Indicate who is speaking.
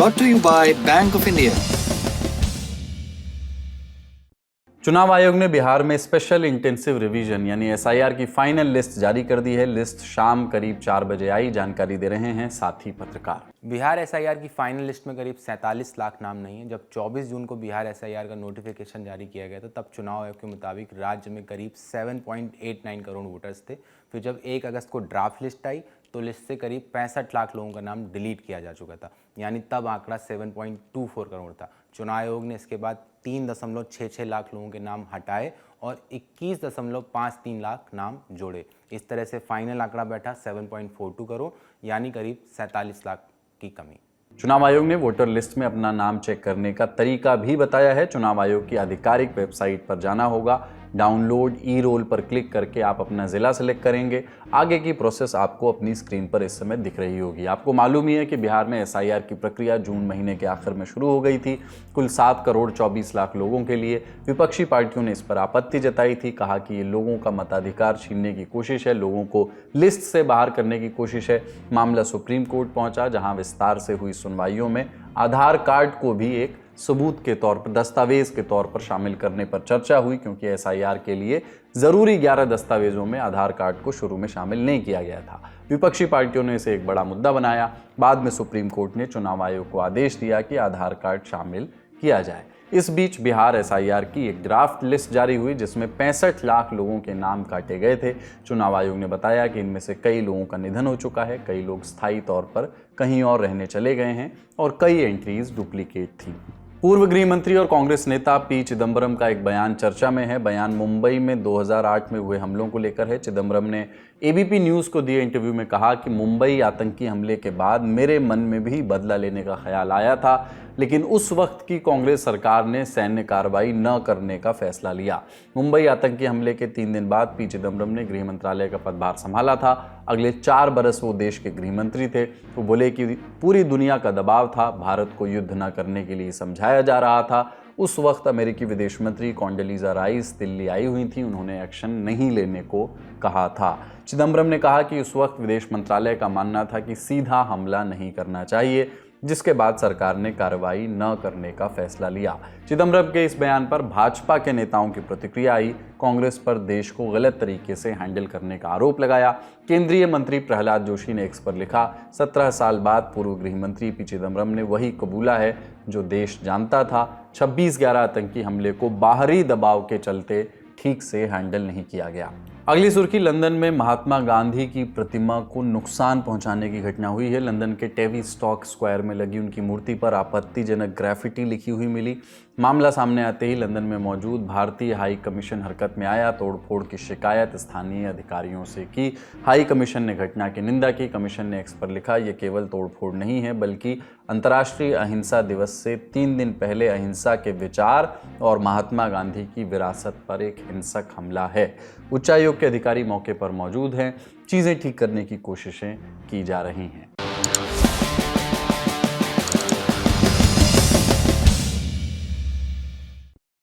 Speaker 1: brought to you by Bank of India.
Speaker 2: चुनाव आयोग ने बिहार में स्पेशल इंटेंसिव रिवीजन यानी एसआईआर की फाइनल लिस्ट जारी कर दी है। लिस्ट शाम करीब 4 बजे आई, जानकारी दे रहे हैं साथी पत्रकार।
Speaker 3: बिहार एसआईआर की फाइनल लिस्ट में करीब 47 लाख नाम नहीं है। जब 24 जून को बिहार एसआईआर का नोटिफिकेशन जारी किया गया था, तब चुनाव आयोग के मुताबिक राज्य में करीब 7.89 करोड़ वोटर्स थे। फिर जब 1 अगस्त को ड्राफ्ट लिस्ट आई तो लिस्ट से करीब 65 लाख लोगों का नाम डिलीट किया जा चुका था, यानी तब आंकड़ा 7.24 करोड़ था। चुनाव आयोग ने इसके बाद 3.66 लाख लोगों के नाम हटाए और 21.53 लाख नाम जोड़े। इस तरह से फाइनल आंकड़ा बैठा 7.42 करोड़, यानी करीब 47 लाख की कमी।
Speaker 2: चुनाव आयोग ने वोटर लिस्ट में अपना नाम चेक करने का तरीका भी बताया है। चुनाव आयोग की आधिकारिक वेबसाइट पर जाना होगा, डाउनलोड ई रोल पर क्लिक करके आप अपना जिला सेलेक्ट करेंगे। आगे की प्रोसेस आपको अपनी स्क्रीन पर इस समय दिख रही होगी। आपको मालूम ही है कि बिहार में एसआईआर की प्रक्रिया जून महीने के आखिर में शुरू हो गई थी, कुल 7 करोड़ 24 लाख लोगों के लिए। विपक्षी पार्टियों ने इस पर आपत्ति जताई थी, कहा कि ये लोगों का मताधिकार छीनने की कोशिश है, लोगों को लिस्ट से बाहर करने की कोशिश है। मामला सुप्रीम कोर्ट पहुंचा, जहां विस्तार से हुई सुनवाइयों में आधार कार्ड को भी एक सबूत के तौर पर, दस्तावेज के तौर पर शामिल करने पर चर्चा हुई, क्योंकि एसआईआर के लिए जरूरी 11 दस्तावेजों में आधार कार्ड को शुरू में शामिल नहीं किया गया था। विपक्षी पार्टियों ने इसे एक बड़ा मुद्दा बनाया। बाद में सुप्रीम कोर्ट ने चुनाव आयोग को आदेश दिया कि आधार कार्ड शामिल किया जाए। इस बीच बिहार एसआईआर की एक ड्राफ्ट लिस्ट जारी हुई, जिसमें 65 लाख लोगों के नाम काटे गए थे। चुनाव आयोग ने बताया कि इनमें से कई लोगों का निधन हो चुका है, कई लोग स्थायी तौर पर कहीं और रहने चले गए हैं और कई एंट्रीज डुप्लीकेट थी। पूर्व गृह मंत्री और कांग्रेस नेता पी चिदम्बरम का एक बयान चर्चा में है। बयान मुंबई में 2008 में हुए हमलों को लेकर है। चिदम्बरम ने एबीपी न्यूज़ को दिए इंटरव्यू में कहा कि मुंबई आतंकी हमले के बाद मेरे मन में भी बदला लेने का ख्याल आया था, लेकिन उस वक्त की कांग्रेस सरकार ने सैन्य कार्रवाई न करने का फैसला लिया। मुंबई आतंकी हमले के 3 दिन बाद पी चिदम्बरम ने गृह मंत्रालय का पदभार संभाला था। अगले 4 बरस वो देश के गृह मंत्री थे। वो बोले कि पूरी दुनिया का दबाव था, भारत को युद्ध न करने के लिए समझाया जा रहा था। उस वक्त अमेरिकी विदेश मंत्री कॉन्डोलीजा राइस दिल्ली आई हुई थी, उन्होंने एक्शन नहीं लेने को कहा था। चिदम्बरम ने कहा कि उस वक्त विदेश मंत्रालय का मानना था कि सीधा हमला नहीं करना चाहिए, जिसके बाद सरकार ने कार्रवाई न करने का फैसला लिया। चिदम्बरम के इस बयान पर भाजपा के नेताओं की प्रतिक्रिया आई। कांग्रेस पर देश को गलत तरीके से हैंडल करने का आरोप लगाया। केंद्रीय मंत्री प्रहलाद जोशी ने एक्स पर लिखा, 17 साल बाद पूर्व गृह मंत्री पी चिदम्बरम ने वही कबूला है जो देश जानता था। 26/11 आतंकी हमले को बाहरी दबाव के चलते ठीक से हैंडल नहीं किया गया। अगली सुर्खी, लंदन में महात्मा गांधी की प्रतिमा को नुकसान पहुंचाने की घटना हुई है। लंदन के टेवीस्टॉक स्क्वायर में लगी उनकी मूर्ति पर आपत्तिजनक ग्राफिटी लिखी हुई मिली। मामला सामने आते ही लंदन में मौजूद भारतीय हाई कमीशन हरकत में आया। तोड़फोड़ की शिकायत स्थानीय अधिकारियों से की। हाई कमीशन ने घटना की निंदा की। कमीशन ने एक्स पर लिखा, ये केवल तोड़फोड़ नहीं है, बल्कि अंतर्राष्ट्रीय अहिंसा दिवस से 3 दिन पहले अहिंसा के विचार और महात्मा गांधी की विरासत पर एक हिंसक हमला है। उच्चायोग के अधिकारी मौके पर मौजूद हैं। चीजें ठीक करने की कोशिशें की जा रही हैं।